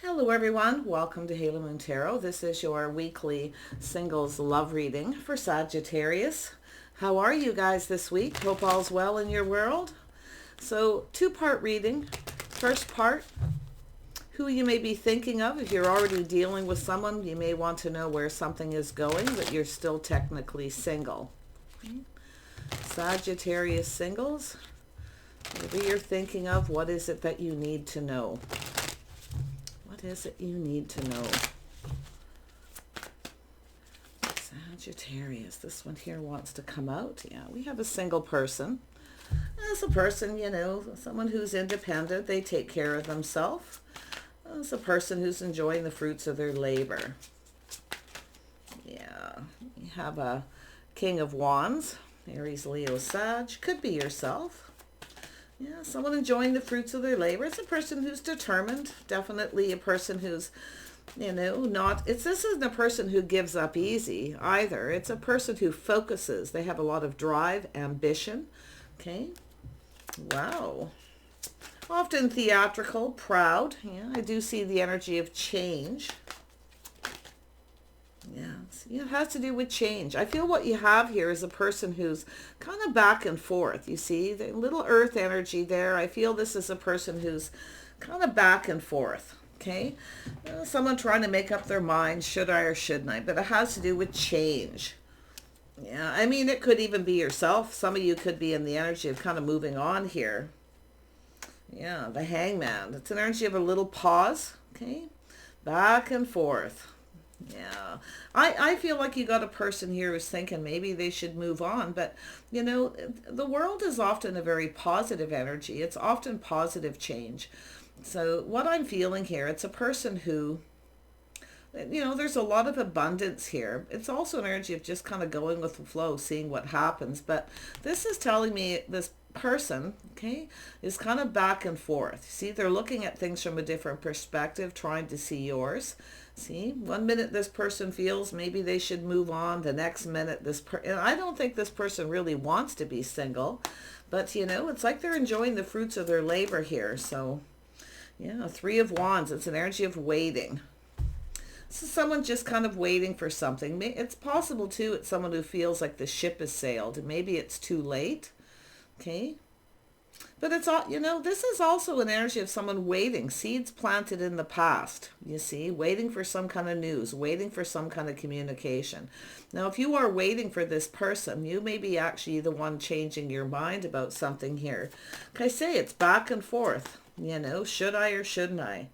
Hello everyone, welcome to Halo Moon Tarot. This is your weekly singles love reading for Sagittarius. How are you guys this week? Hope all's well in your world. So two-part reading. First part, who you may be thinking of. If you're already dealing with someone, you may want to know where something is going, but you're still technically single. Sagittarius singles, whatever you're thinking of, what is it that you need to know? What is it you need to know? Sagittarius, this one here wants to come out. Yeah, we have a single person. As a person, you know, someone who's independent, they take care of themselves. As a person who's enjoying the fruits of their labor. Yeah, you have a King of Wands, Aries, Leo, Sag. Could be yourself. Yeah, someone enjoying the fruits of their labor. It's a person who's determined. Definitely a person who's, you know, this isn't a person who gives up easy either. It's a person who focuses. They have a lot of drive, ambition. Okay. Wow. Often theatrical, proud. Yeah, I do see the energy of change. Yeah, it has to do with change. I feel what you have here is a person who's kind of back and forth. You see the little earth energy there. I feel this is a person who's kind of back and forth. Okay, someone trying to make up their mind, should I or shouldn't I? But it has to do with change. Yeah, I mean, it could even be yourself. Some of you could be in the energy of kind of moving on here. Yeah, the Hangman. It's an energy of a little pause. Okay, back and forth. Yeah, I feel like you got a person here who's thinking maybe they should move on, but you know, the world is often a very positive energy. It's often positive change. So what I'm feeling here, it's a person who, you know, there's a lot of abundance here. It's also an energy of just kind of going with the flow, seeing what happens. But this is telling me this person, okay, is kind of back and forth. See, they're looking at things from a different perspective, trying to see yours. See, one minute this person feels maybe they should move on. The next minute I don't think this person really wants to be single, but you know, it's like they're enjoying the fruits of their labor here. So yeah, Three of Wands, it's an energy of waiting. This is someone just kind of waiting for something. It's possible too, it's someone who feels like the ship has sailed. Maybe it's too late. Okay. But it's all, you know, this is also an energy of someone waiting, seeds planted in the past, you see, waiting for some kind of news, waiting for some kind of communication. Now, if you are waiting for this person, you may be actually the one changing your mind about something here. Like I say, it's back and forth, you know, should I or shouldn't I?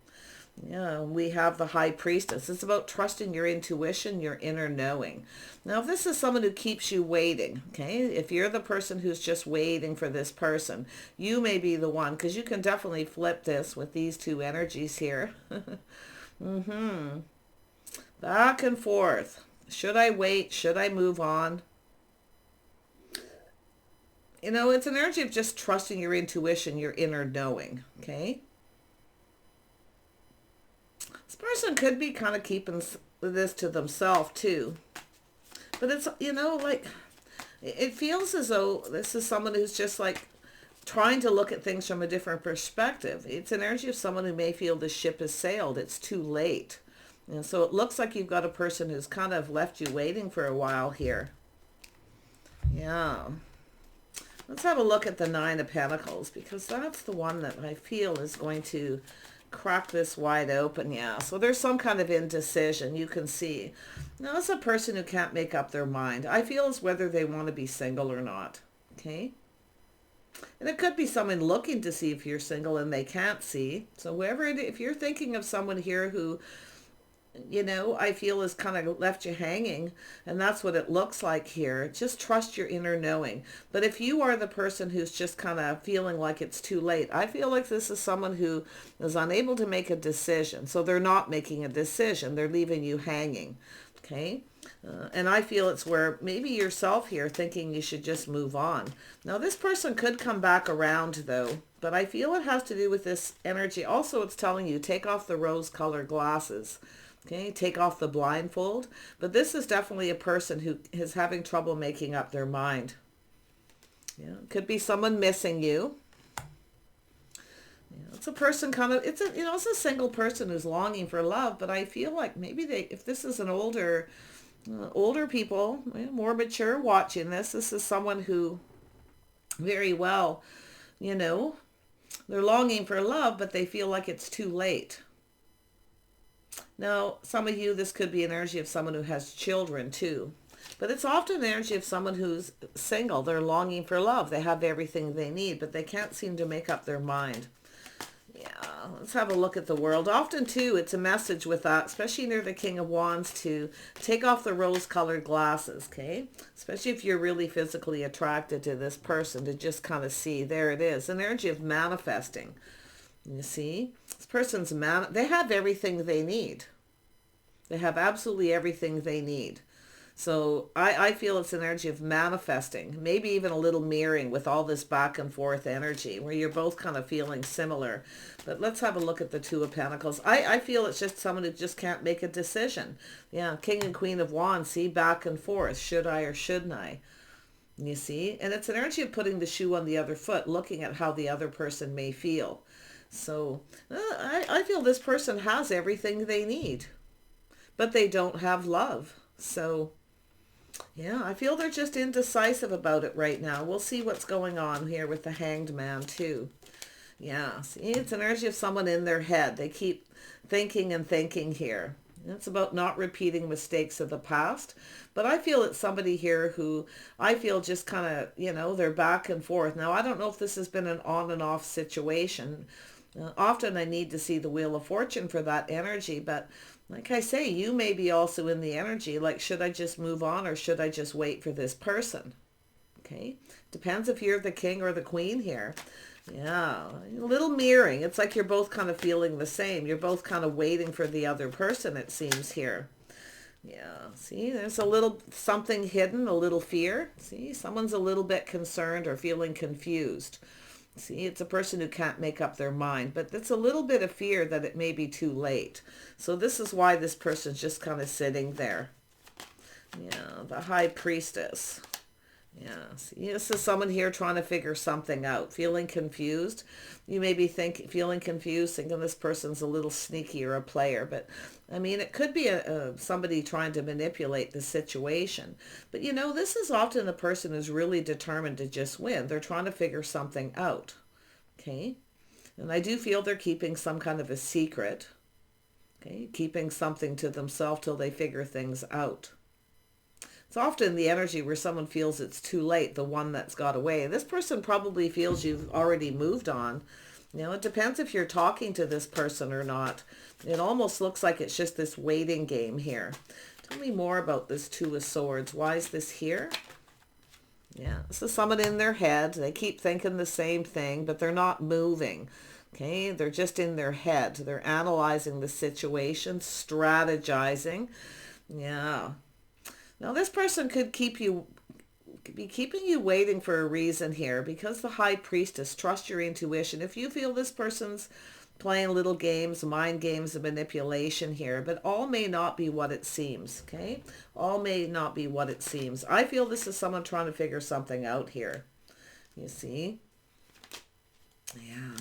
Yeah, we have the High Priestess. It's about trusting your intuition, your inner knowing. Now, if this is someone who keeps you waiting, okay, if you're the person who's just waiting for this person, you may be the one, because you can definitely flip this with these two energies here. Back and forth. Should I wait? Should I move on? You know, it's an energy of just trusting your intuition, your inner knowing, okay? This person could be kind of keeping this to themselves too. But it's, you know, like, it feels as though this is someone who's just like trying to look at things from a different perspective. It's an energy of someone who may feel the ship has sailed. It's too late. And so it looks like you've got a person who's kind of left you waiting for a while here. Yeah. Let's have a look at the Nine of Pentacles, because that's the one that I feel is going to crack this wide open. Yeah, so there's some kind of indecision, you can see. Now, it's a person who can't make up their mind. I feel as whether they want to be single or not. Okay, and it could be someone looking to see if you're single and they can't see. So whoever if you're thinking of someone here who, you know, I feel has kind of left you hanging, and that's what it looks like here. Just trust your inner knowing. But if you are the person who's just kind of feeling like it's too late, I feel like this is someone who is unable to make a decision. So they're not making a decision. They're leaving you hanging. Okay. And I feel it's where maybe yourself here thinking you should just move on. Now, this person could come back around though, but I feel it has to do with this energy. Also, it's telling you take off the rose-colored glasses. Okay, take off the blindfold. But this is definitely a person who is having trouble making up their mind. Yeah, it could be someone missing you. It's a person kind of, it's a, it's a single person who's longing for love, but I feel like maybe if this is an older people, more mature watching this is someone who very well, you know, they're longing for love, but they feel like it's too late. Now, some of you, this could be an energy of someone who has children too. But it's often an energy of someone who's single. They're longing for love. They have everything they need, but they can't seem to make up their mind. Yeah, let's have a look at the world. Often too, it's a message with that, especially near the King of Wands, to take off the rose-colored glasses, okay? Especially if you're really physically attracted to this person, to just kind of see, there it is, an energy of manifesting. You see, this person's they have everything they need. They have absolutely everything they need. So I feel it's an energy of manifesting, maybe even a little mirroring with all this back and forth energy where you're both kind of feeling similar. But let's have a look at the Two of Pentacles. I feel it's just someone who just can't make a decision. Yeah, King and Queen of Wands, see, back and forth. Should I or shouldn't I? You see? And it's an energy of putting the shoe on the other foot, looking at how the other person may feel. So I feel this person has everything they need, but they don't have love. So yeah, I feel they're just indecisive about it right now. We'll see what's going on here with the Hanged Man too. Yeah, see, it's an energy of someone in their head. They keep thinking and thinking here. It's about not repeating mistakes of the past. But I feel it's somebody here who I feel just kind of, they're back and forth. Now, I don't know if this has been an on and off situation. Often I need to see the Wheel of Fortune for that energy, but like I say, you may be also in the energy, like, should I just move on or should I just wait for this person? Okay, depends if you're the king or the queen here. Yeah, a little mirroring. It's like you're both kind of feeling the same. You're both kind of waiting for the other person, it seems here. Yeah, see, there's a little something hidden, a little fear. See, someone's a little bit concerned or feeling confused. See, it's a person who can't make up their mind, but it's a little bit of fear that it may be too late. So this is why this person's just kind of sitting there. Yeah, the High Priestess. Yeah, see, this is someone here trying to figure something out, feeling confused. You may be feeling confused, thinking this person's a little sneaky or a player, but I mean, it could be somebody trying to manipulate the situation. But this is often a person who's really determined to just win. They're trying to figure something out. Okay, and I do feel they're keeping some kind of a secret. Okay, keeping something to themselves till they figure things out. It's often the energy where someone feels it's too late, the one that's got away. This person probably feels you've already moved on. It depends if you're talking to this person or not. It almost looks like it's just this waiting game here. Tell me more about this Two of Swords. Why is this here? Yeah, this is someone in their head. They keep thinking the same thing, but they're not moving. Okay, they're just in their head. They're analyzing the situation, strategizing. Yeah. Now, this person could be keeping you waiting for a reason here, because the High Priestess, trust your intuition. If you feel this person's playing little games, mind games of manipulation here, but all may not be what it seems, okay? All may not be what it seems. I feel this is someone trying to figure something out here. You see? Yeah.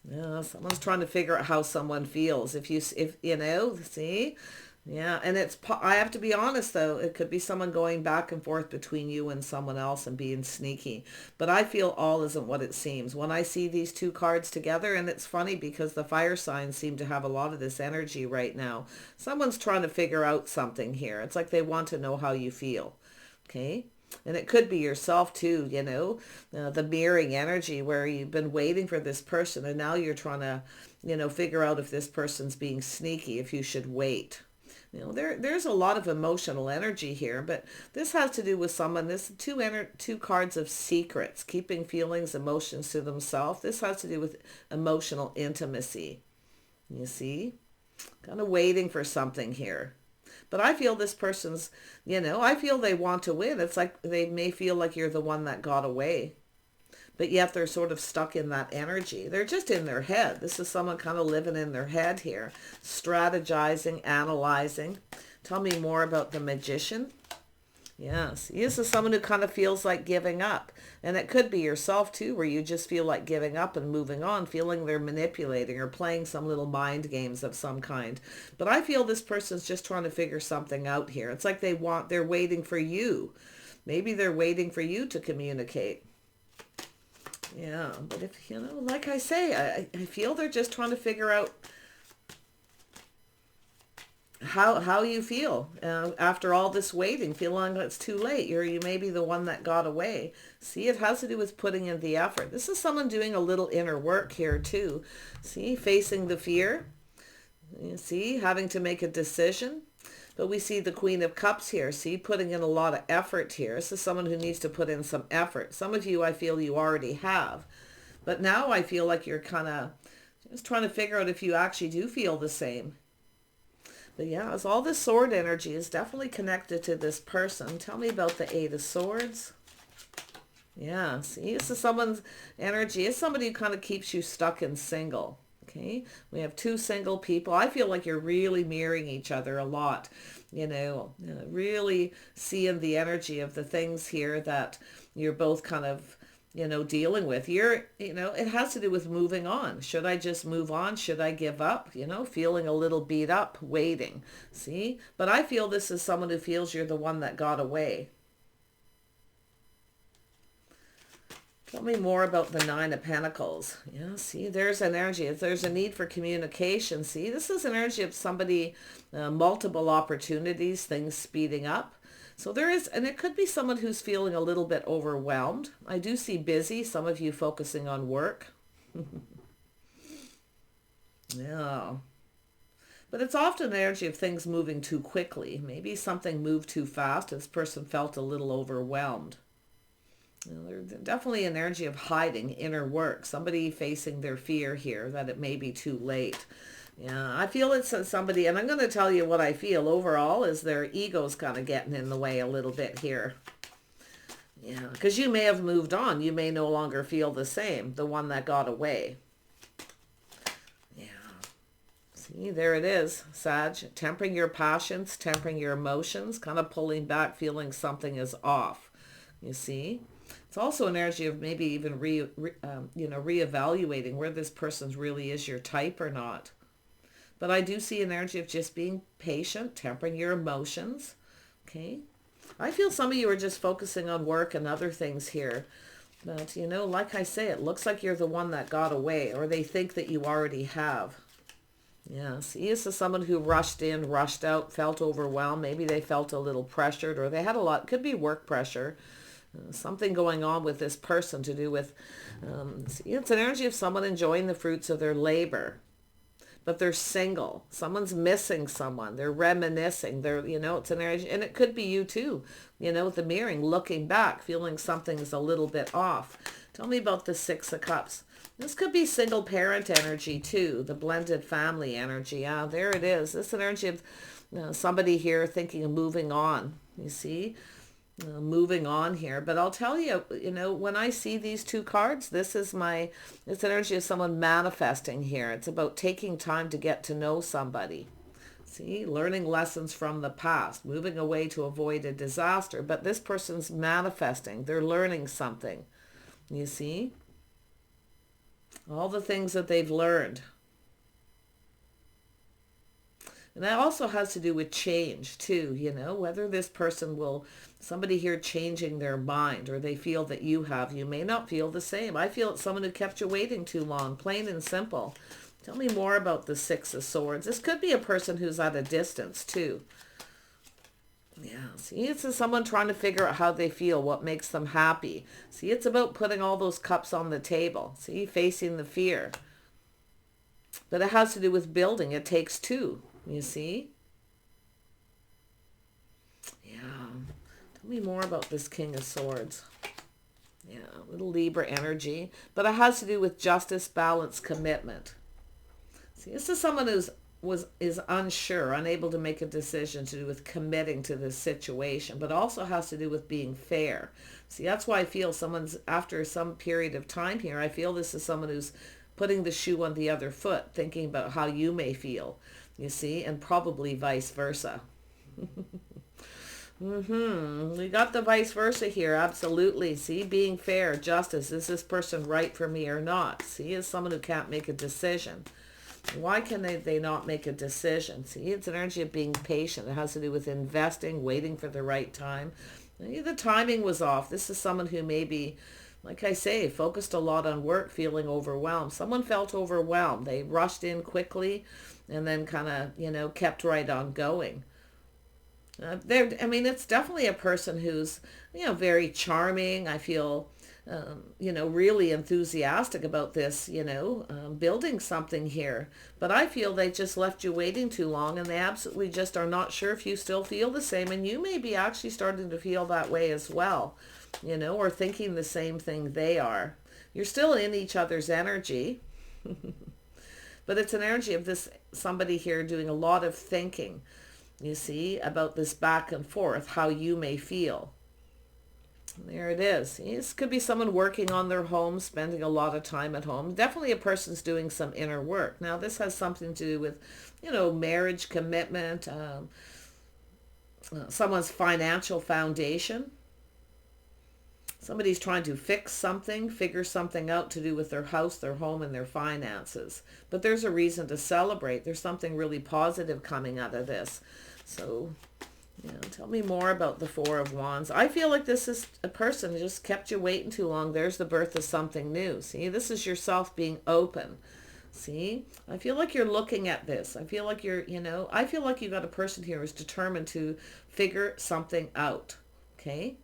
Yeah, someone's trying to figure out how someone feels. If see? Yeah, and I have to be honest though, it could be someone going back and forth between you and someone else and being sneaky. But I feel all isn't what it seems. When I see these two cards together, and it's funny because the fire signs seem to have a lot of this energy right now. Someone's trying to figure out something here. It's like they want to know how you feel. Okay? And it could be yourself too, the mirroring energy where you've been waiting for this person and now you're trying to, figure out if this person's being sneaky, if you should wait. There's a lot of emotional energy here, but this has to do with someone, this two cards of secrets, keeping feelings, emotions to themselves. This has to do with emotional intimacy. You see? Kind of waiting for something here. But I feel this person's, I feel they want to win. It's like they may feel like you're the one that got away. But yet they're sort of stuck in that energy. They're just in their head. This is someone kind of living in their head here. Strategizing, analyzing. Tell me more about the Magician. Yes, this is someone who kind of feels like giving up. And it could be yourself too, where you just feel like giving up and moving on, feeling they're manipulating or playing some little mind games of some kind. But I feel this person's just trying to figure something out here. It's like they're waiting for you. Maybe they're waiting for you to communicate. Yeah, but if, like I say, I feel they're just trying to figure out how you feel after all this waiting, feeling like it's too late. You may be the one that got away. See, it has to do with putting in the effort. This is someone doing a little inner work here too. See, facing the fear. You see, having to make a decision. But we see the Queen of Cups here. See, putting in a lot of effort here. This is someone who needs to put in some effort. Some of you, I feel you already have. But now I feel like you're kind of just trying to figure out if you actually do feel the same. But yeah, as all this sword energy is definitely connected to this person. Tell me about the Eight of Swords. Yeah, see, this is someone's energy. It's somebody who kind of keeps you stuck and single. Okay, we have two single people. I feel like you're really mirroring each other a lot. Really seeing the energy of the things here that you're both kind of dealing with. It has to do with moving on. Should I just move on? Should I give up? Feeling a little beat up, waiting. See? But I feel this is someone who feels you're the one that got away. Tell me more about the Nine of Pentacles. Yeah, see, there's an energy. If there's a need for communication, see, this is an energy of somebody, multiple opportunities, things speeding up. So there is, and it could be someone who's feeling a little bit overwhelmed. I do see busy, some of you focusing on work. Yeah. But it's often an energy of things moving too quickly. Maybe something moved too fast. This person felt a little overwhelmed. There's definitely an energy of hiding, inner work. Somebody facing their fear here that it may be too late. Yeah, I feel it's somebody, and I'm going to tell you what I feel overall is their ego's kind of getting in the way a little bit here. Yeah, because you may have moved on. You may no longer feel the same, the one that got away. Yeah. See, there it is, Sag. Tempering your passions, tempering your emotions, kind of pulling back, feeling something is off. You see? It's also an energy of maybe even reevaluating where this person really is your type or not. But I do see an energy of just being patient, tempering your emotions. Okay. I feel some of you are just focusing on work and other things here. But, like I say, it looks like you're the one that got away, or they think that you already have. Yeah, see, this is someone who rushed in, rushed out, felt overwhelmed. Maybe they felt a little pressured, or they had a lot, could be work pressure. Something going on with this person to do with, see, it's an energy of someone enjoying the fruits of their labor. But they're single. Someone's missing someone. They're reminiscing. It's an energy, and it could be you too. The mirroring, looking back, feeling something's a little bit off. Tell me about the Six of Cups. This could be single parent energy too, the blended family energy. Yeah, there it is. This energy of somebody here thinking of moving on. You see? Moving on here. But I'll tell you, when I see these two cards, it's energy of someone manifesting here. It's about taking time to get to know somebody. See, learning lessons from the past, moving away to avoid a disaster. But this person's manifesting. They're learning something. You see? All the things that they've learned. And that also has to do with change too, whether this person somebody here changing their mind, or they feel that you may not feel the same. I feel it's someone who kept you waiting too long, plain and simple. Tell me more about the Six of Swords. This could be a person who's at a distance too. Yeah, see, it's someone trying to figure out how they feel, what makes them happy. See, it's about putting all those cups on the table. See, facing the fear. But it has to do with building. It takes two. You see? Yeah. Tell me more about this King of Swords. Yeah, little Libra energy. But it has to do with justice, balance, commitment. See, this is someone is unsure, unable to make a decision to do with committing to this situation, but also has to do with being fair. See, that's why I feel someone's, after some period of time here, I feel this is someone who's putting the shoe on the other foot, thinking about how you may feel. You see, and probably vice versa. We got the vice versa here. Absolutely. See, being fair, justice. Is this person right for me or not? See, is someone who can't make a decision. Why can they not make a decision? See, it's an energy of being patient. It has to do with investing, waiting for the right time. Maybe the timing was off. This is someone who maybe, like I say, focused a lot on work, feeling overwhelmed. Someone felt overwhelmed. They rushed in quickly and then kind of, kept right on going. I mean, it's definitely a person who's, very charming. I feel, really enthusiastic about this, building something here. But I feel they just left you waiting too long, and they absolutely just are not sure if you still feel the same. And you may be actually starting to feel that way as well, or thinking the same thing they are. You're still in each other's energy. But it's an energy of this somebody here doing a lot of thinking, you see, about this back and forth, how you may feel. There it is. This could be someone working on their home, spending a lot of time at home. Definitely a person's doing some inner work. Now, this has something to do with, marriage, commitment, someone's financial foundation. Somebody's trying to fix something, figure something out to do with their house, their home, and their finances. But there's a reason to celebrate. There's something really positive coming out of this. So, tell me more about the Four of Wands. I feel like this is a person who just kept you waiting too long. There's the birth of something new. See, this is yourself being open. See, I feel like you're looking at this. I feel like I feel like you got a person here who's determined to figure something out. Okay?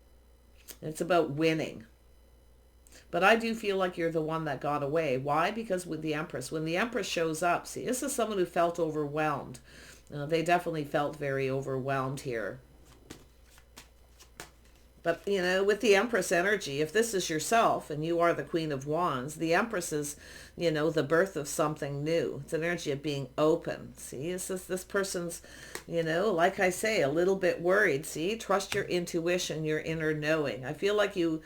It's about winning. But I do feel like you're the one that got away. Why? Because with the Empress, when the Empress shows up, see, this is someone who felt overwhelmed. They definitely felt very overwhelmed here. But, with the Empress energy, if this is yourself and you are the Queen of Wands, the Empress is, the birth of something new. It's an energy of being open. See, this person's, like I say, a little bit worried. See, trust your intuition, your inner knowing. I feel like you,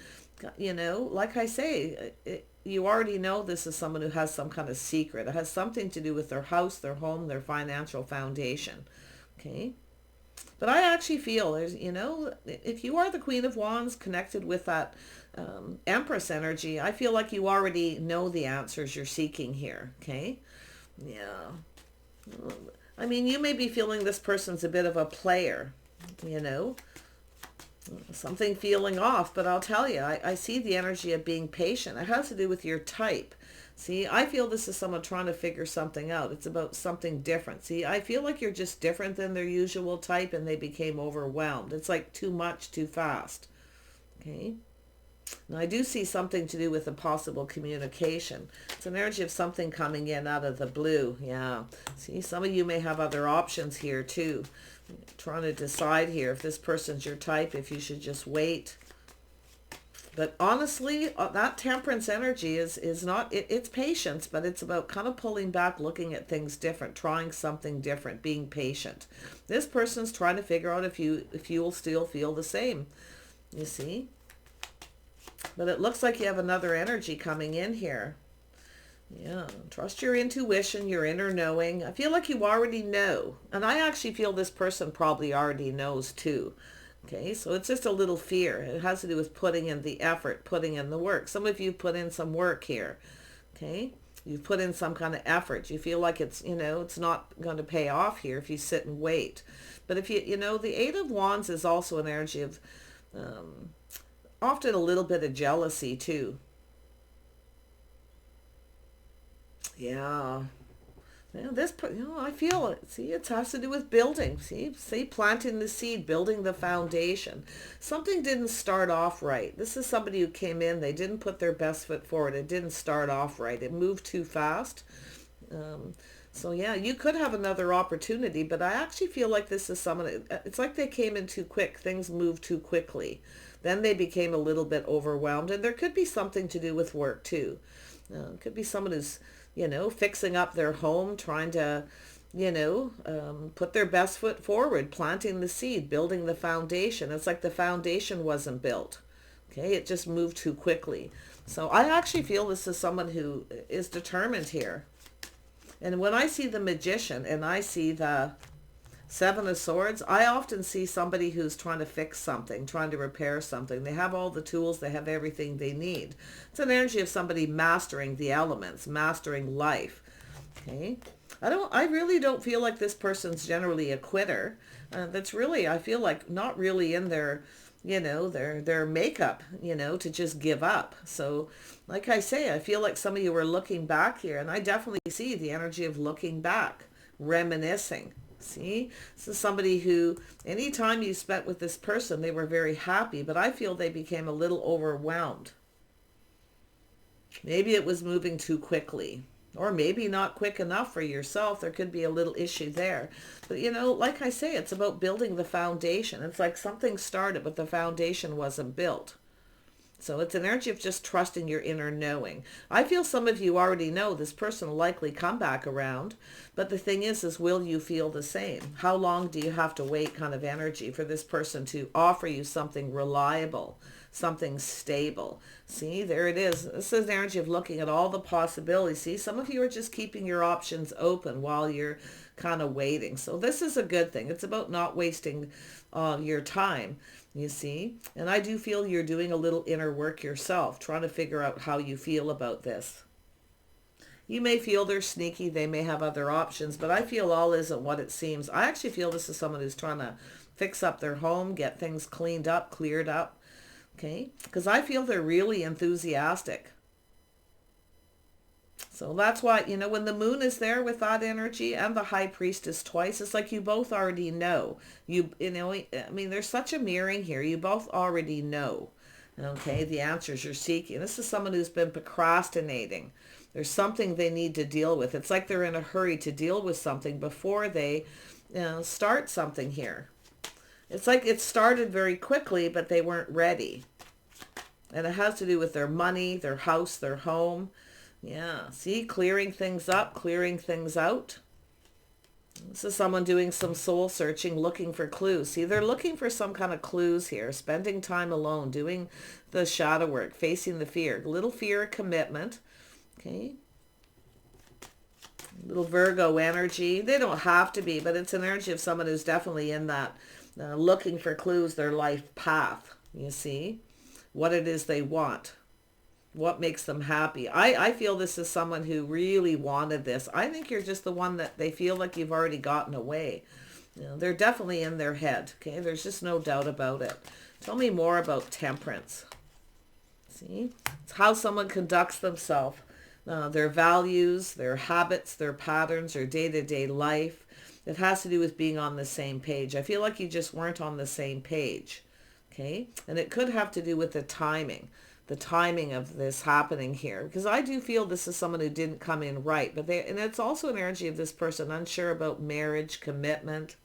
like I say, you already know this is someone who has some kind of secret. It has something to do with their house, their home, their financial foundation. Okay? But I actually feel there's, if you are the Queen of Wands connected with that Empress energy, I feel like you already know the answers you're seeking here. Okay? Yeah. I mean, you may be feeling this person's a bit of a player, something feeling off, but I'll tell you, I see the energy of being patient. It has to do with your type. See, I feel this is someone trying to figure something out. It's about something different. See, I feel like you're just different than their usual type and they became overwhelmed. It's like too much, too fast. Okay? Now, I do see something to do with a possible communication. It's an energy of something coming in out of the blue. Yeah. See, some of you may have other options here too. Trying to decide here if this person's your type, if you should just wait. But honestly, that Temperance energy is not, it's patience, but it's about kind of pulling back, looking at things different, trying something different, being patient. This person's trying to figure out if you will still feel the same, you see? But it looks like you have another energy coming in here. Yeah, trust your intuition, your inner knowing. I feel like you already know. And I actually feel this person probably already knows too. Okay, so it's just a little fear. It has to do with putting in the effort, putting in the work. Some of you put in some work here. Okay, you've put in some kind of effort. You feel like it's, it's not going to pay off here if you sit and wait. But if the Eight of Wands is also an energy of often a little bit of jealousy too. Yeah. This, I feel it. See, it has to do with building. See, planting the seed, building the foundation. Something didn't start off right. This is somebody who came in. They didn't put their best foot forward. It didn't start off right. It moved too fast. So yeah, you could have another opportunity, but I actually feel like this is someone, it's like they came in too quick. Things moved too quickly. Then they became a little bit overwhelmed. And there could be something to do with work too. It could be someone who's, fixing up their home, trying to, put their best foot forward, planting the seed, building the foundation. It's like the foundation wasn't built. Okay, it just moved too quickly. So I actually feel this is someone who is determined here. And when I see the Magician and I see the Seven of Swords, I often see somebody who's trying to fix something, trying to repair something. They have all the tools, they have everything they need. It's an energy of somebody mastering the elements, mastering life. Okay. I really don't feel like this person's generally a quitter. That's really, I feel like not really in their, their makeup, to just give up. So like I say, I feel like some of you are looking back here, and I definitely see the energy of looking back, reminiscing. See, this is somebody who, anytime you spent with this person, they were very happy, but I feel they became a little overwhelmed. Maybe it was moving too quickly, or maybe not quick enough for yourself. There could be a little issue there. But, like I say, it's about building the foundation. It's like something started, but the foundation wasn't built. So it's an energy of just trusting your inner knowing. I feel some of you already know this person will likely come back around. But the thing is will you feel the same? How long do you have to wait kind of energy for this person to offer you something reliable, something stable? See, there it is. This is the energy of looking at all the possibilities. See, some of you are just keeping your options open while you're kind of waiting. So this is a good thing. It's about not wasting your time. You see, and I do feel you're doing a little inner work yourself, trying to figure out how you feel about this. You may feel they're sneaky, they may have other options, but I feel all isn't what it seems. I actually feel this is someone who's trying to fix up their home, get things cleaned up, cleared up, okay? Because I feel they're really enthusiastic. So that's why, when the moon is there with that energy and the high priestess twice, it's like you both already know. There's such a mirroring here. You both already know, okay, the answers you're seeking. This is someone who's been procrastinating. There's something they need to deal with. It's like they're in a hurry to deal with something before they start something here. It's like it started very quickly, but they weren't ready. And it has to do with their money, their house, their home. Yeah, see, clearing things up, clearing things out. This is someone doing some soul searching, looking for clues. See, they're looking for some kind of clues here, spending time alone, doing the shadow work, facing the fear. Little fear of commitment, okay? Little Virgo energy. They don't have to be, but it's an energy of someone who's definitely in that looking for clues, their life path, you see? What it is they want. What makes them happy. I feel this is someone who really wanted this. I think you're just the one that they feel like you've already gotten away. They're definitely in their head. Okay, there's just no doubt about it. Tell me more about temperance. See, it's how someone conducts themselves, their values, their habits, their patterns, their day-to-day life. It has to do with being on the same page. I feel like you just weren't on the same page. Okay, and it could have to do with the timing of this happening here, because I do feel this is someone who didn't come in right, and it's also an energy of this person unsure about marriage, commitment.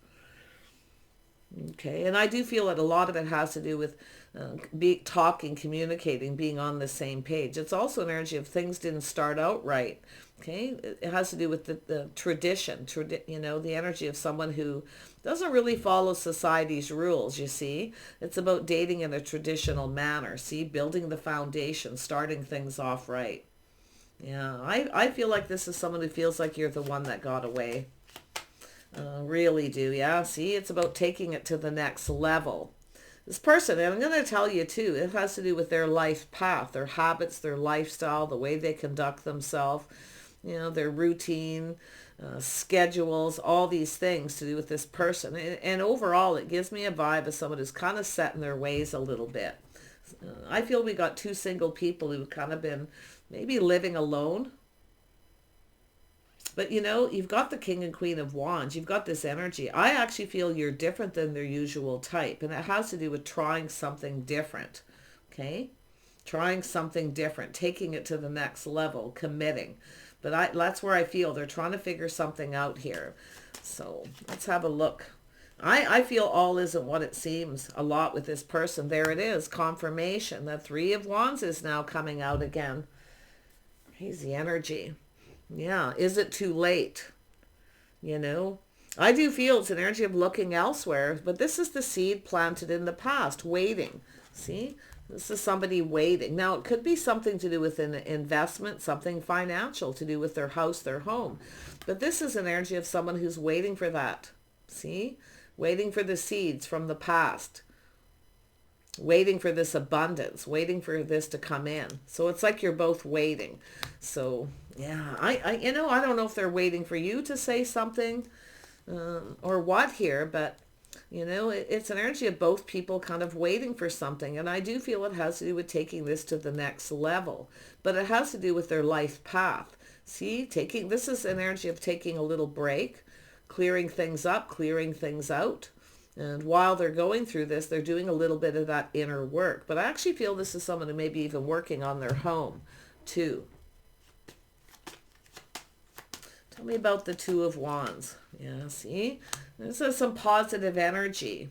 Okay, and I do feel that a lot of it has to do with talking, communicating, being on the same page. It's also an energy of things didn't start out right. Okay, it has to do with the tradition, the energy of someone who doesn't really follow society's rules, you see. It's about dating in a traditional manner, see, building the foundation, starting things off right. Yeah, I feel like this is someone who feels like you're the one that got away. Really do, yeah. See, it's about taking it to the next level. This person, and I'm going to tell you too, it has to do with their life path, their habits, their lifestyle, the way they conduct themselves, their routine, schedules, all these things to do with this person. And overall, it gives me a vibe of someone who's kind of set in their ways a little bit. I feel we got two single people who've kind of been maybe living alone. But you've got the King and Queen of Wands. You've got this energy. I actually feel you're different than their usual type. And it has to do with trying something different. Okay? Trying something different. Taking it to the next level. Committing. But that's where I feel they're trying to figure something out here. So let's have a look. I feel all isn't what it seems a lot with this person. There it is. Confirmation. The Three of Wands is now coming out again. Crazy energy. Yeah, is it too late? I do feel it's an energy of looking elsewhere, but this is the seed planted in the past, waiting. See, this is somebody waiting. Now, it could be something to do with an investment, something financial to do with their house, their home. But this is an energy of someone who's waiting for that. See? Waiting for the seeds from the past. Waiting for this abundance, waiting for this to come in. So it's like you're both waiting. So yeah, I don't know if they're waiting for you to say something or what here, but it's an energy of both people kind of waiting for something. And I do feel it has to do with taking this to the next level, but it has to do with their life path. See, this is an energy of taking a little break, clearing things up, clearing things out. And while they're going through this, they're doing a little bit of that inner work. But I actually feel this is someone who may be even working on their home too. Tell me about the Two of Wands. Yeah, see? This is some positive energy.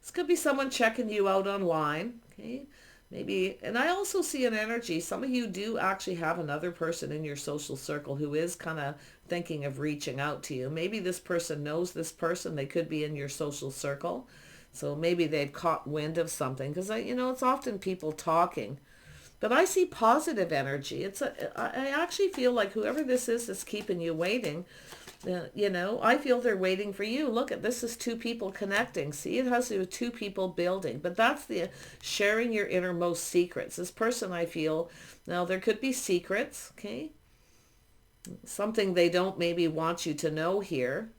This could be someone checking you out online. Okay? Maybe, and I also see an energy. Some of you do actually have another person in your social circle who is kind of thinking of reaching out to you. Maybe this person knows this person. They could be in your social circle. So maybe they've caught wind of something, because it's often people talking. But I see positive energy. I actually feel like whoever this is that's keeping you waiting, I feel they're waiting for you. Look at this, is two people connecting. See, it has to do with two people building, but that's the sharing your innermost secrets. This person, I feel, now there could be secrets, okay? Something they don't maybe want you to know here,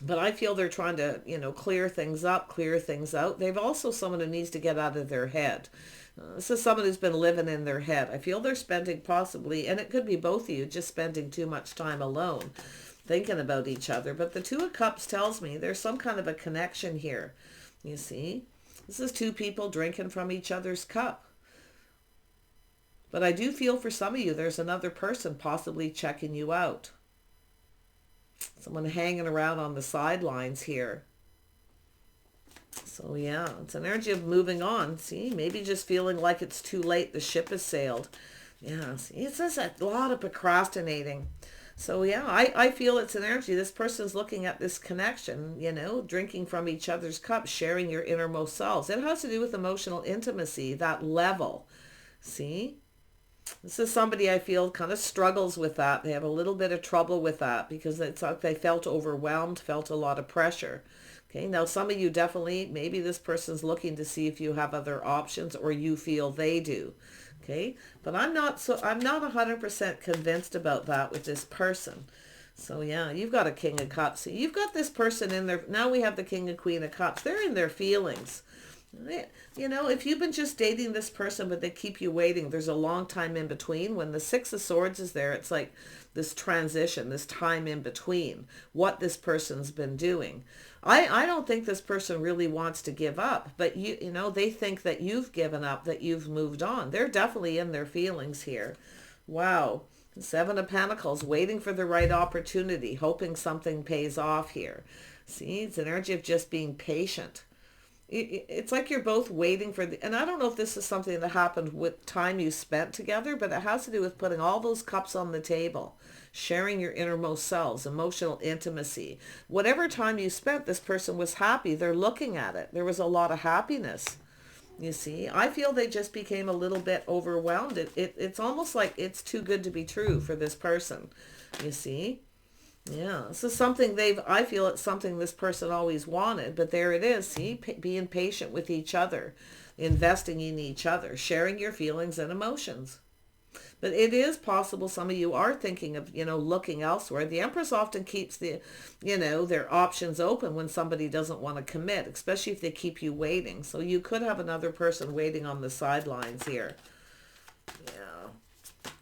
but I feel they're trying to, clear things up, clear things out. They've also someone who needs to get out of their head. This is someone who's been living in their head. I feel they're spending possibly, and it could be both of you, just spending too much time alone, thinking about each other. But the Two of Cups tells me there's some kind of a connection here. You see? This is two people drinking from each other's cup. But I do feel for some of you, there's another person possibly checking you out. Someone hanging around on the sidelines here. So yeah, it's an energy of moving on. See, maybe just feeling like it's too late. The ship has sailed. Yeah, see, it says a lot of procrastinating. So yeah, I feel it's an energy. This person's looking at this connection, drinking from each other's cups, sharing your innermost selves. It has to do with emotional intimacy, that level. See? This is somebody I feel kind of struggles with that. They have a little bit of trouble with that because it's like they felt overwhelmed, felt a lot of pressure. Okay, now some of you definitely, maybe this person's looking to see if you have other options or you feel they do. Okay, but I'm not 100% convinced about that with this person. So yeah, you've got a King of Cups. So you've got this person in there. Now we have the King and Queen of Cups. They're in their feelings. If you've been just dating this person, but they keep you waiting, there's a long time in between. When the Six of Swords is there, it's like this transition, this time in between, what this person's been doing. I don't think this person really wants to give up, but they think that you've given up, that you've moved on. They're definitely in their feelings here. Wow. Seven of Pentacles, waiting for the right opportunity, hoping something pays off here. See, it's an energy of just being patient. It's like you're both waiting for and I don't know if this is something that happened with time you spent together, but it has to do with putting all those cups on the table, sharing your innermost selves, emotional intimacy. Whatever time you spent, this person was happy. They're looking at it. There was a lot of happiness. You see, I feel they just became a little bit overwhelmed. It's almost like it's too good to be true for this person. You see? Yeah, this is something I feel it's something this person always wanted, but there it is. See, being patient with each other, investing in each other, sharing your feelings and emotions. But it is possible some of you are thinking of, looking elsewhere. The Empress often keeps their options open when somebody doesn't want to commit, especially if they keep you waiting. So you could have another person waiting on the sidelines here. Yeah.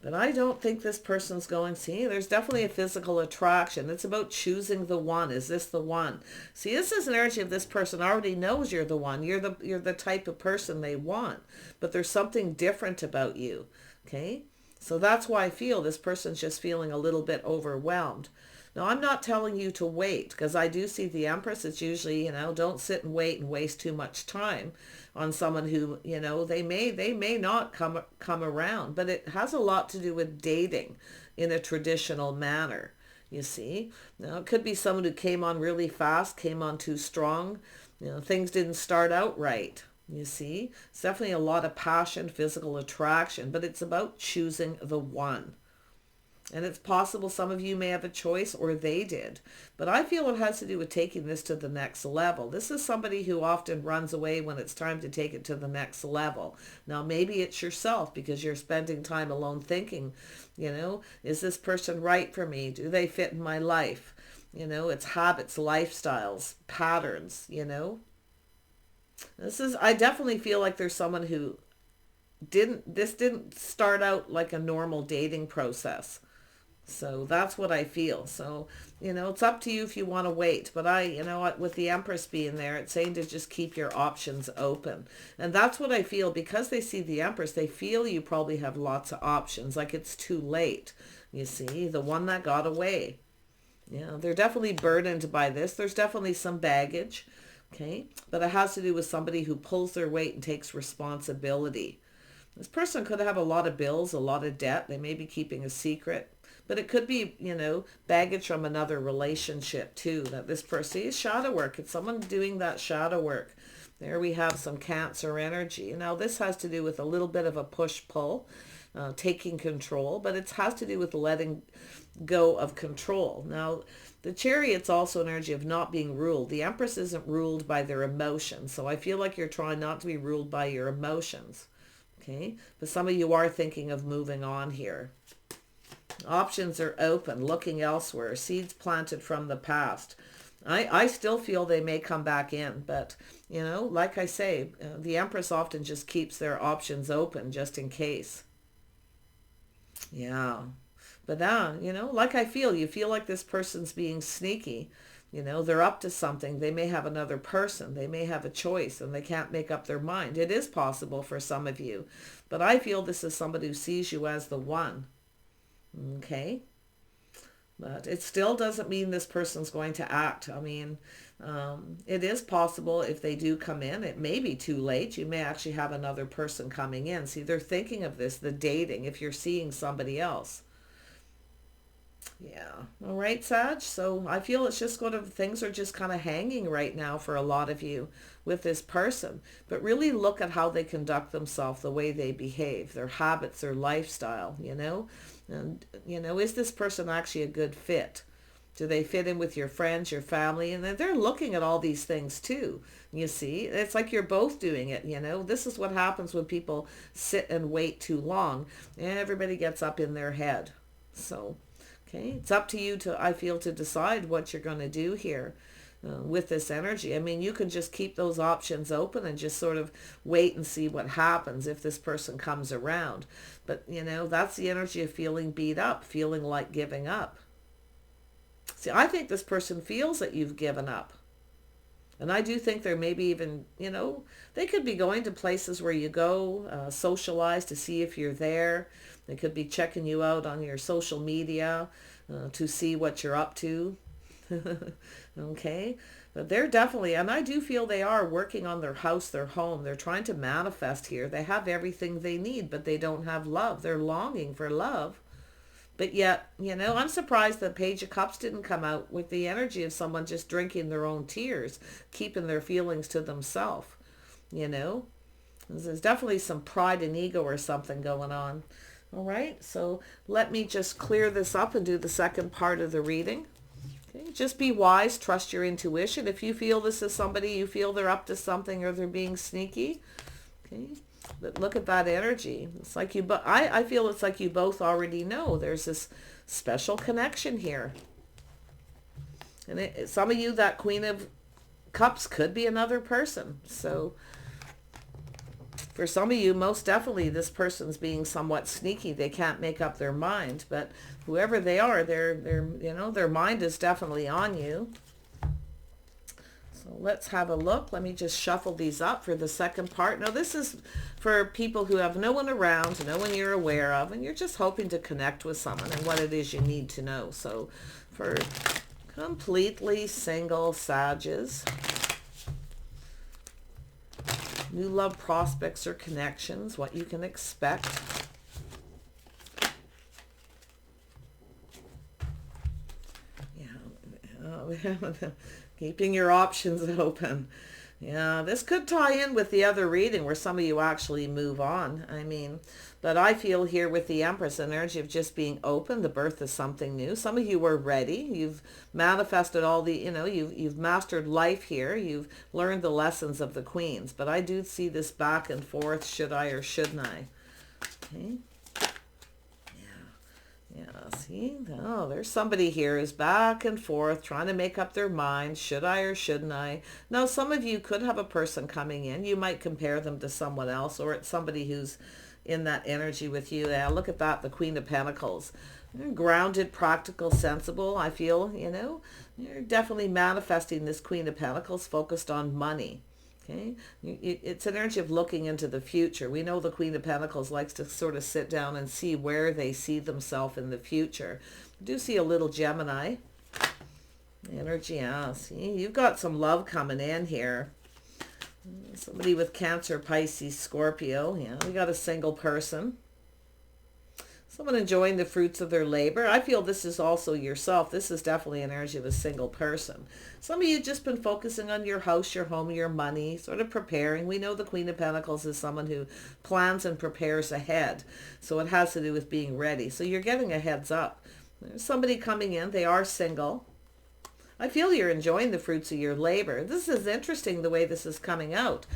But I don't think this person's going, see, there's definitely a physical attraction. It's about choosing the one. Is this the one? See, this is an energy of this person already knows you're the one. You're the type of person they want. But there's something different about you. Okay? So that's why I feel this person's just feeling a little bit overwhelmed. Now, I'm not telling you to wait, because I do see the Empress. It's usually, don't sit and wait and waste too much time on someone who, they may not come around, but it has a lot to do with dating in a traditional manner, you see. Now, it could be someone who came on really fast, came on too strong, things didn't start out right, you see. It's definitely a lot of passion, physical attraction, but it's about choosing the one. And it's possible some of you may have a choice, or they did. But I feel it has to do with taking this to the next level. This is somebody who often runs away when it's time to take it to the next level. Now, maybe it's yourself because you're spending time alone thinking, is this person right for me? Do they fit in my life? It's habits, lifestyles, patterns, I definitely feel like there's someone who didn't start out like a normal dating process. So that's what I feel. So, it's up to you if you want to wait. But with the Empress being there, it's saying to just keep your options open. And that's what I feel. Because they see the Empress, they feel you probably have lots of options. Like it's too late. You see, the one that got away. They're definitely burdened by this. There's definitely some baggage. Okay. But it has to do with somebody who pulls their weight and takes responsibility. This person could have a lot of bills, a lot of debt. They may be keeping a secret. But it could be, baggage from another relationship too. That this person is shadow work. It's someone doing that shadow work. There we have some Cancer energy. Now this has to do with a little bit of a push-pull, taking control. But it has to do with letting go of control. Now the Chariot's also an energy of not being ruled. The Empress isn't ruled by their emotions. So I feel like you're trying not to be ruled by your emotions. Okay. But some of you are thinking of moving on here. Options are open, looking elsewhere, seeds planted from the past. I still feel they may come back in, but, like I say, the Empress often just keeps their options open just in case. Yeah. But now, like you feel like this person's being sneaky. They're up to something. They may have another person. They may have a choice and they can't make up their mind. It is possible for some of you. But I feel this is somebody who sees you as the one. Okay. But it still doesn't mean this person's going to act. I mean, it is possible if they do come in, it may be too late. You may actually have another person coming in. See, they're thinking of this, the dating, if you're seeing somebody else. Yeah. All right, Sag. So I feel it's just things are just kind of hanging right now for a lot of you with this person. But really look at how they conduct themselves, the way they behave, their habits, their lifestyle, And, is this person actually a good fit? Do they fit in with your friends, your family? And then they're looking at all these things too. You see, it's like you're both doing it, This is what happens when people sit and wait too long. Everybody gets up in their head. So, okay, it's up to you I feel, to decide what you're going to do here. With this energy. I mean, you can just keep those options open and just sort of wait and see what happens if this person comes around. But, that's the energy of feeling beat up, feeling like giving up. See, I think this person feels that you've given up. And I do think there may be even, they could be going to places where you go, socialize to see if you're there. They could be checking you out on your social media to see what you're up to. Okay, but they're definitely, and I do feel they are working on their house, their home. They're trying to manifest here. They have everything they need, but they don't have love. They're longing for love. But yet, I'm surprised the Page of Cups didn't come out with the energy of someone just drinking their own tears, keeping their feelings to themselves. There's definitely some pride and ego or something going on. All right, so let me just clear this up and do the second part of the reading. Okay, just be wise, trust your intuition. If you feel this is somebody, you feel they're up to something or they're being sneaky. Okay, but look at that energy. It's like I feel it's like you both already know there's this special connection here. And some of you, that Queen of Cups could be another person. So for some of you, most definitely this person's being somewhat sneaky. They can't make up their mind, but whoever they are, their mind is definitely on you. So let's have a look. Let me just shuffle these up for the second part. Now this is for people who have no one around, no one you're aware of, and you're just hoping to connect with someone and what it is you need to know. So for completely single Sages, new love prospects or connections, what you can expect. Yeah, keeping your options open. Yeah, this could tie in with the other reading where some of you actually move on. I mean, but I feel here with the Empress energy of just being open, the birth of something new. Some of you were ready. You've manifested all the, you've mastered life here. You've learned the lessons of the queens. But I do see this back and forth, should I or shouldn't I? Okay. Yeah, see? Oh, there's somebody here who's back and forth trying to make up their mind. Should I or shouldn't I? Now, some of you could have a person coming in. You might compare them to someone else, or it's somebody who's in that energy with you. Yeah, look at that, the Queen of Pentacles. You're grounded, practical, sensible, I feel, You're definitely manifesting this Queen of Pentacles focused on money. Okay, it's an energy of looking into the future. We know the Queen of Pentacles likes to sort of sit down and see where they see themselves in the future. I do see a little Gemini energy. Yeah, see, you've got some love coming in here. Somebody with Cancer, Pisces, Scorpio. Yeah, we got a single person. Someone enjoying the fruits of their labor. I feel this is also yourself. This is definitely an energy of a single person. Some of you just been focusing on your house, your home, your money, sort of preparing. We know the Queen of Pentacles is someone who plans and prepares ahead. So it has to do with being ready. So you're getting a heads up. There's somebody coming in. They are single. I feel you're enjoying the fruits of your labor. This is interesting the way this is coming out.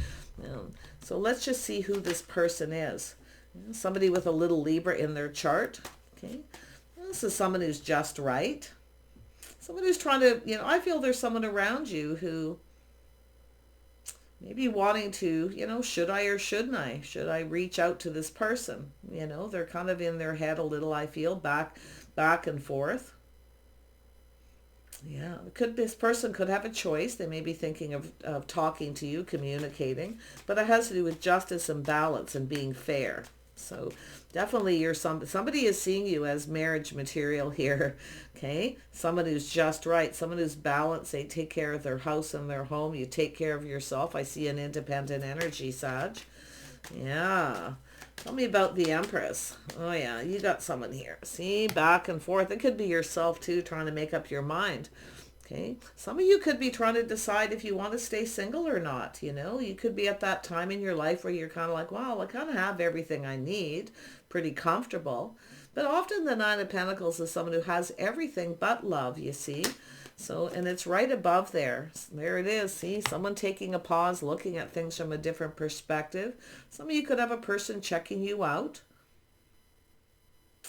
So let's just see who this person is. Somebody with a little Libra in their chart. Okay, this is someone who's just right. Someone who's trying to, I feel there's someone around you who maybe wanting to, should I or shouldn't I? Should I reach out to this person? They're kind of in their head a little, I feel, back and forth. Yeah, this person could have a choice. They may be thinking of talking to you, communicating, but it has to do with justice and balance and being fair. So definitely somebody is seeing you as marriage material here. Okay, someone who's just right, someone who's balanced. They take care of their house and their home. You take care of yourself. I see an independent energy, Sag. Yeah. Tell me about the Empress. Oh yeah, you got someone here. See, back and forth. It could be yourself too, trying to make up your mind. Okay, some of you could be trying to decide if you want to stay single or not. You could be at that time in your life where you're kind of like, wow, I kind of have everything I need, pretty comfortable. But often the Nine of Pentacles is someone who has everything but love, you see. So, and it's right above there. There it is. See, someone taking a pause, looking at things from a different perspective. Some of you could have a person checking you out,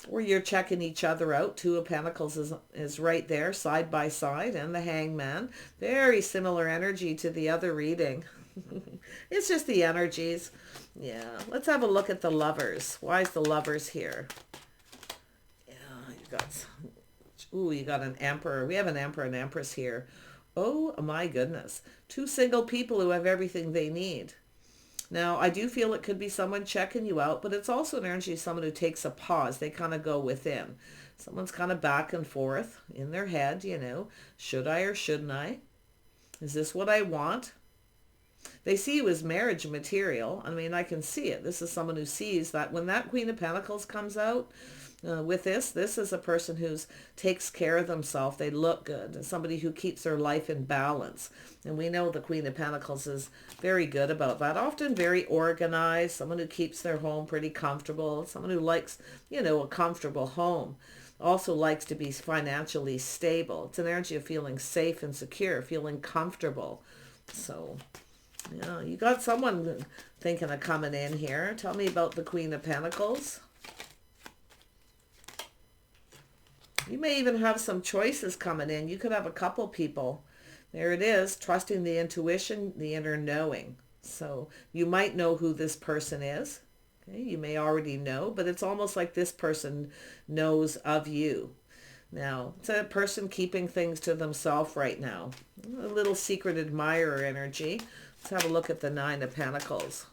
or you're checking each other out. Two of Pentacles is right there, side by side, and the Hangman. Very similar energy to the other reading. It's just the energies. Yeah, let's have a look at the Lovers. Why is the Lovers here? Yeah, you got an Emperor. We have an Emperor and Empress here. Oh my goodness. Two single people who have everything they need. Now, I do feel it could be someone checking you out, but it's also an energy of someone who takes a pause. They kind of go within. Someone's kind of back and forth in their head, should I or shouldn't I? Is this what I want? They see you as marriage material. I mean, I can see it. This is someone who sees that when that Queen of Pentacles comes out, with this is a person who takes care of themselves. They look good. And somebody who keeps their life in balance. And we know the Queen of Pentacles is very good about that. Often very organized. Someone who keeps their home pretty comfortable. Someone who likes, a comfortable home. Also likes to be financially stable. It's an energy of feeling safe and secure, feeling comfortable. So, you got someone thinking of coming in here. Tell me about the Queen of Pentacles. You may even have some choices coming in. You could have a couple people. There it is, trusting the intuition, the inner knowing. So you might know who this person is. Okay? You may already know, but it's almost like this person knows of you. Now, it's a person keeping things to themselves right now. A little secret admirer energy. Let's have a look at the Nine of Pentacles.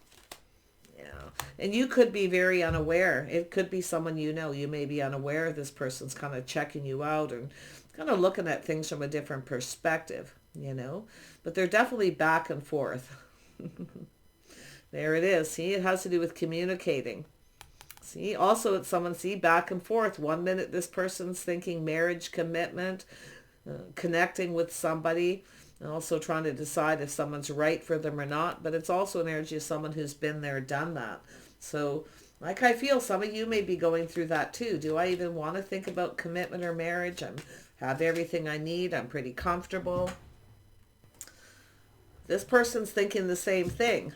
And you could be very unaware. It could be someone you know. You may be unaware this person's kind of checking you out and kind of looking at things from a different perspective, But they're definitely back and forth. There it is. See, it has to do with communicating. See, also it's someone, back and forth. 1 minute this person's thinking marriage, commitment, connecting with somebody. and also trying to decide if someone's right for them or not. But it's also an energy of someone who's been there, done that. So like I feel some of you may be going through that too. Do I even want to think about commitment or marriage? Have everything I need. I'm pretty comfortable. This person's thinking the same thing.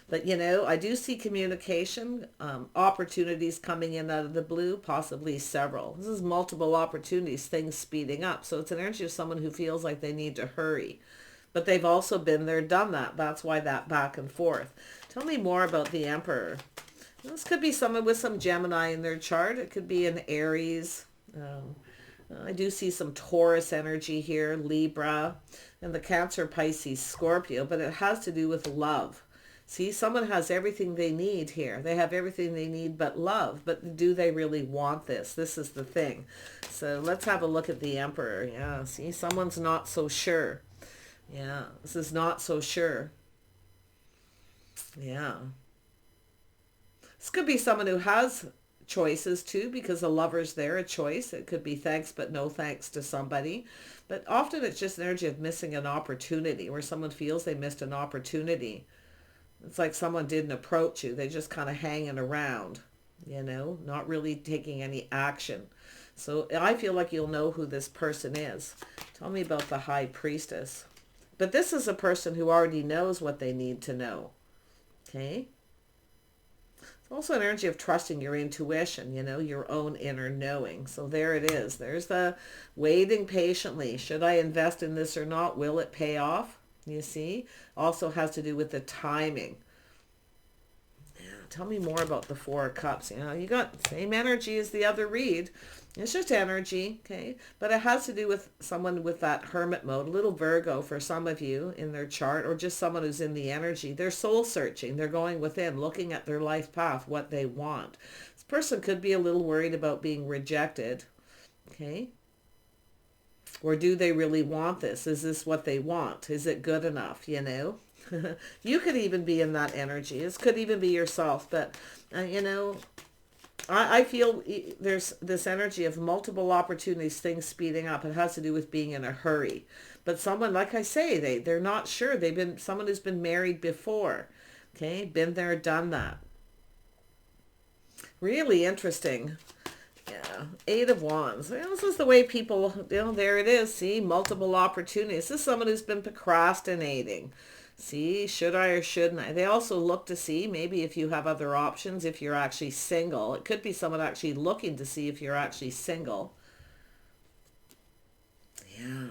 But, you know, I do see communication, opportunities coming in out of the blue, possibly several. This is multiple opportunities, things speeding up. So it's an energy of someone who feels like they need to hurry. But they've also been there, done that. That's why that back and forth. Tell me more about the Emperor. This could be someone with some Gemini in their chart. It could be an Aries. I do see some Taurus energy here, Libra, and the Cancer, Pisces, Scorpio. But it has to do with love. See, someone has everything they need here. They have everything they need but love. But do they really want this? This is the thing. So let's have a look at the Emperor. Yeah, see, someone's not so sure. Yeah, this is not so sure. Yeah. This could be someone who has choices too, because the lover's there, a choice. It could be thanks but no thanks to somebody. But often it's just an energy of missing an opportunity, where someone feels they missed an opportunity. It's like someone didn't approach you. They're just kind of hanging around, you know, not really taking any action. So I feel like you'll know who this person is. Tell me about the High Priestess. But this is a person who already knows what they need to know. Okay? It's also an energy of trusting your intuition, you know, your own inner knowing. So there it is. There's the waiting patiently. Should I invest in this or not? Will it pay off? You see, also has to do with the timing. Yeah, tell me more about the Four of Cups. You know, you got the same energy as the other read. It's just energy, okay? But it has to do with someone with that hermit mode, a little Virgo for some of you in their chart, or just someone who's in the energy. They're soul searching. They're going within, looking at their life path, what they want. This person could be a little worried about being rejected, okay? Or do they really want this? Is this what they want? Is it good enough, you know? You could even be in that energy. This could even be yourself. But, you know, I feel there's this energy of multiple opportunities, things speeding up. It has to do with being in a hurry. But someone, like I say, they're not sure. They've been someone who's been married before. Okay, been there, done that. Really interesting. Yeah, Eight of Wands. Well, this is the way people, you know, there it is. See, multiple opportunities. This is someone who's been procrastinating. See, should I or shouldn't I? They also look to see maybe if you have other options, if you're actually single. It could be someone actually looking to see if you're actually single. Yeah,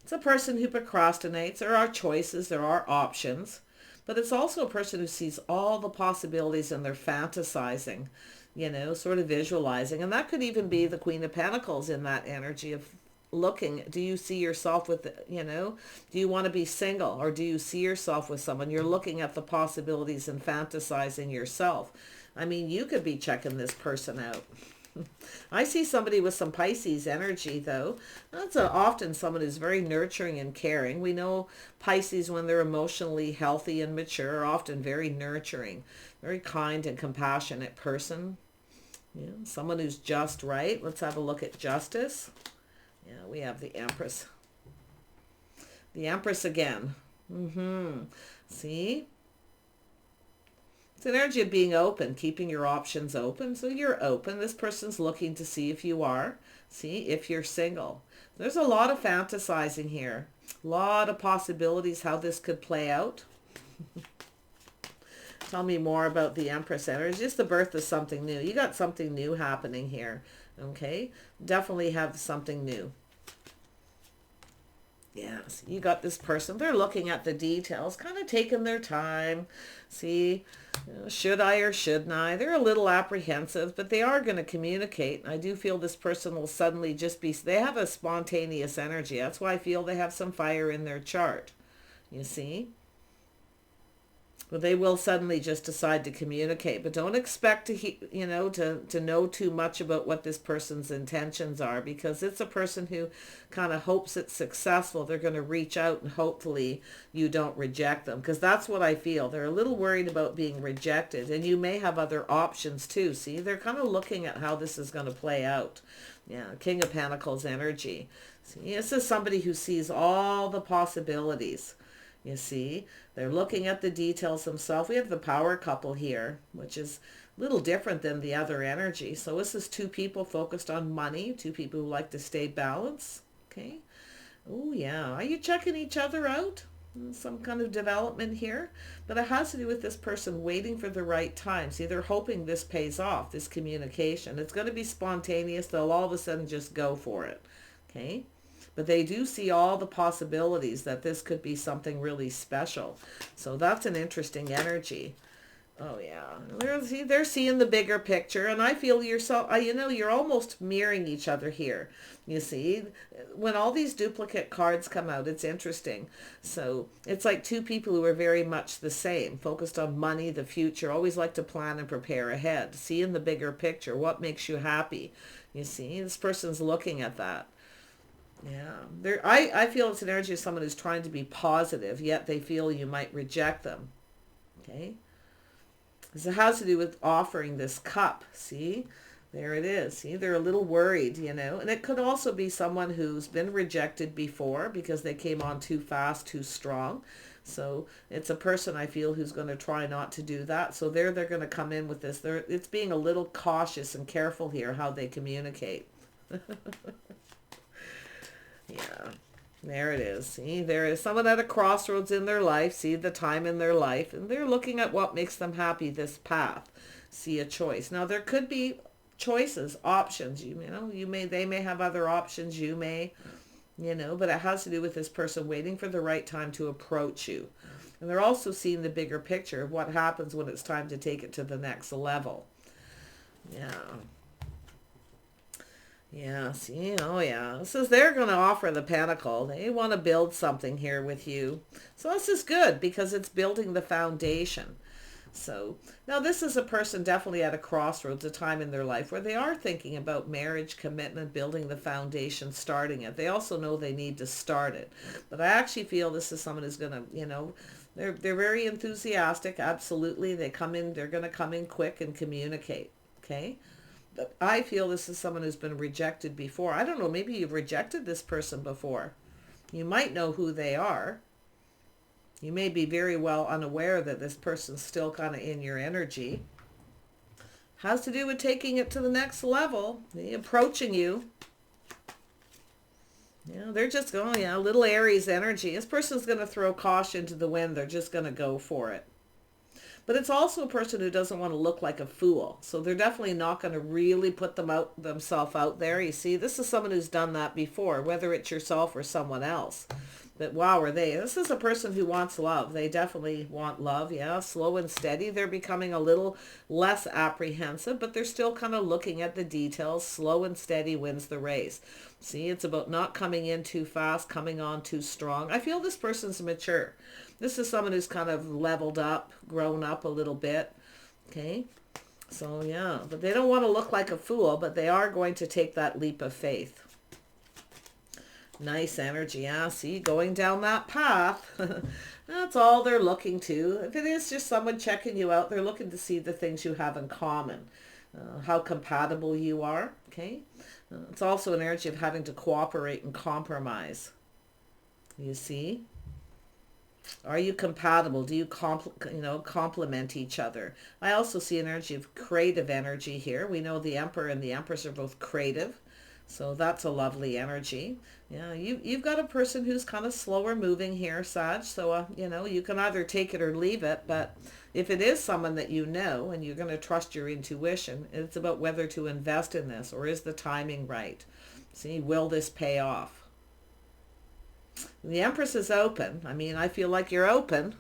it's a person who procrastinates. There are choices, there are options. But it's also a person who sees all the possibilities and they're fantasizing, you know, sort of visualizing. And that could even be the Queen of Pentacles in that energy of looking. Do you see yourself with, you know, do you want to be single, or do you see yourself with someone? You're looking at the possibilities and fantasizing yourself. I mean, you could be checking this person out. I see somebody with some Pisces energy, though. That's often someone who's very nurturing and caring. We know Pisces, when they're emotionally healthy and mature, are often very nurturing, very kind and compassionate person. Yeah, someone who's just right. Let's have a look at justice. Yeah, we have the Empress. The Empress again. See? It's an energy of being open, keeping your options open. So you're open. This person's looking to see if you are. See, if you're single. There's a lot of fantasizing here. A lot of possibilities how this could play out. Tell me more about the Empress energy. Just the birth of something new. You got something new happening here. Okay? Definitely have something new. Yes, you got this person. They're looking at the details, kind of taking their time. See, you know, should I or shouldn't I? They're a little apprehensive, but they are going to communicate. I do feel this person will suddenly just be, they have a spontaneous energy. That's why I feel they have some fire in their chart. You see? But they will suddenly just decide to communicate. But don't expect to, you know, to know too much about what this person's intentions are, because it's a person who kind of hopes it's successful. They're going to reach out and hopefully you don't reject them, because that's what I feel. They're a little worried about being rejected, and you may have other options too. See, they're kind of looking at how this is going to play out. Yeah, King of Pentacles energy. See, this is somebody who sees all the possibilities. You see, they're looking at the details themselves. We have the power couple here, which is a little different than the other energy. So this is two people focused on money, two people who like to stay balanced. Okay. Oh, yeah. Are you checking each other out? Some kind of development here. But it has to do with this person waiting for the right time. See, they're hoping this pays off, this communication. It's going to be spontaneous. They'll all of a sudden just go for it. Okay. But they do see all the possibilities that this could be something really special. So that's an interesting energy. Oh yeah, they're seeing the bigger picture, and I feel you're almost mirroring each other here. You see, when all these duplicate cards come out, it's interesting. So it's like two people who are very much the same, focused on money, the future, always like to plan and prepare ahead, seeing the bigger picture, what makes you happy. You see, this person's looking at that. Yeah, I feel it's an energy of someone who's trying to be positive, yet they feel you might reject them. Okay. Because it has to do with offering this cup. See, there it is. See, they're a little worried, and it could also be someone who's been rejected before because they came on too fast, too strong. So it's a person I feel who's going to try not to do that. So they're going to come in with this. It's being a little cautious and careful here how they communicate. Yeah. There it is. See, there is someone at a crossroads in their life. See the time in their life. And they're looking at what makes them happy, this path. See a choice. Now, there could be choices, options. They may have other options. You may, but it has to do with this person waiting for the right time to approach you. And they're also seeing the bigger picture of what happens when it's time to take it to the next level. Yeah. Yeah, see, oh yeah. This is they're going to offer the pentacle. They want to build something here with you. So this is good because it's building the foundation. So now this is a person definitely at a crossroads, a time in their life where they are thinking about marriage, commitment, building the foundation, starting it. They also know they need to start it. But I actually feel this is someone who's going to, they're very enthusiastic. Absolutely. They're going to come in quick and communicate. Okay. But I feel this is someone who's been rejected before. I don't know, maybe you've rejected this person before. You might know who they are. You may be very well unaware that this person's still kind of in your energy. Has to do with taking it to the next level. They approaching you. Yeah, they're just going, a little Aries energy. This person's going to throw caution to the wind. They're just going to go for it. But it's also a person who doesn't want to look like a fool. So they're definitely not going to really put themselves out there. You see, this is someone who's done that before, whether it's yourself or someone else. But wow, this is a person who wants love. They definitely want love. Yeah, slow and steady. They're becoming a little less apprehensive, but they're still kind of looking at the details. Slow and steady wins the race. See, it's about not coming in too fast, coming on too strong. I feel this person's mature. This is someone who's kind of leveled up, grown up a little bit. Okay. So yeah, but they don't want to look like a fool, but they are going to take that leap of faith. Nice energy. Yeah, see, going down that path. That's all they're looking to. If it is just someone checking you out, they're looking to see the things you have in common. How compatible you are. Okay. It's also an energy of having to cooperate and compromise. You see? Are you compatible? Do you complement each other? I also see an energy of creative energy here. We know the Emperor and the Empress are both creative. So that's a lovely energy. Yeah, you've got a person who's kind of slower moving here, Sag. So, you can either take it or leave it. But if it is someone that you know and you're going to trust your intuition, it's about whether to invest in this or is the timing right. See, will this pay off? The Empress is open. I mean, I feel like you're open.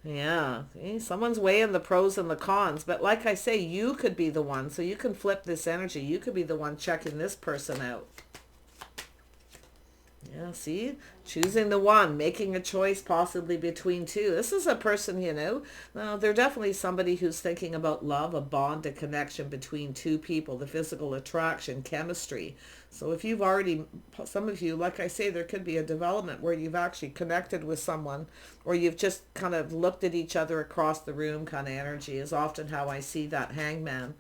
Yeah, see, someone's weighing the pros and the cons. But like I say, you could be the one. So you can flip this energy. You could be the one checking this person out. Yeah, see? Choosing the one, making a choice possibly between two. This is a person, they're definitely somebody who's thinking about love, a bond, a connection between two people, the physical attraction, chemistry. So if you've already, some of you, like I say, there could be a development where you've actually connected with someone or you've just kind of looked at each other across the room kind of energy is often how I see that hangman.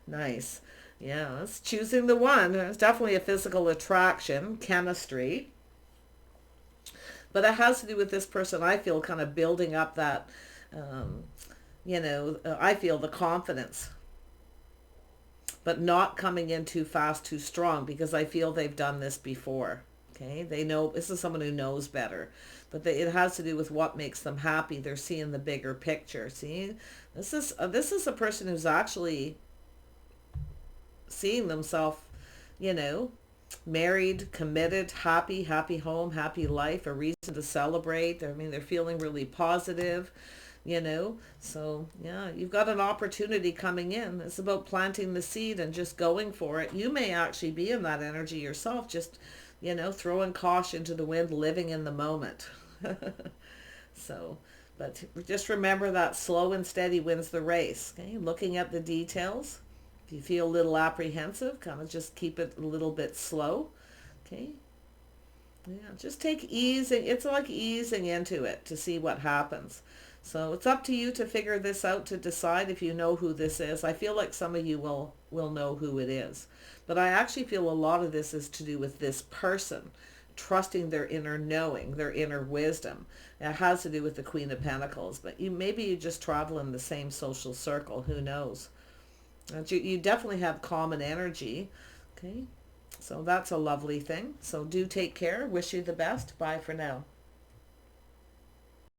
Nice. Yeah, it's choosing the one. It's definitely a physical attraction, chemistry. But it has to do with this person, I feel, kind of building up that, um, I feel the confidence, but not coming in too fast, too strong, because I feel they've done this before. Okay, they know this is someone who knows better, but it has to do with what makes them happy. They're seeing the bigger picture. See, this is a person who's actually seeing themselves, you know, married, committed, happy, happy home, happy life, a reason to celebrate. I mean, they're feeling really positive, So, yeah, you've got an opportunity coming in. It's about planting the seed and just going for it. You may actually be in that energy yourself, just, throwing caution to the wind, living in the moment. So, but just remember that slow and steady wins the race. Okay, looking at the details. If you feel a little apprehensive, kind of just keep it a little bit slow. Okay. Yeah, just take easing. It's like easing into it to see what happens. So it's up to you to figure this out, to decide if you know who this is. I feel like some of you will know who it is. But I actually feel a lot of this is to do with this person trusting their inner knowing, their inner wisdom. It has to do with the Queen of Pentacles. But maybe you just travel in the same social circle. Who knows? And you definitely have common energy. Okay. So that's a lovely thing. So do take care. Wish you the best. Bye for now.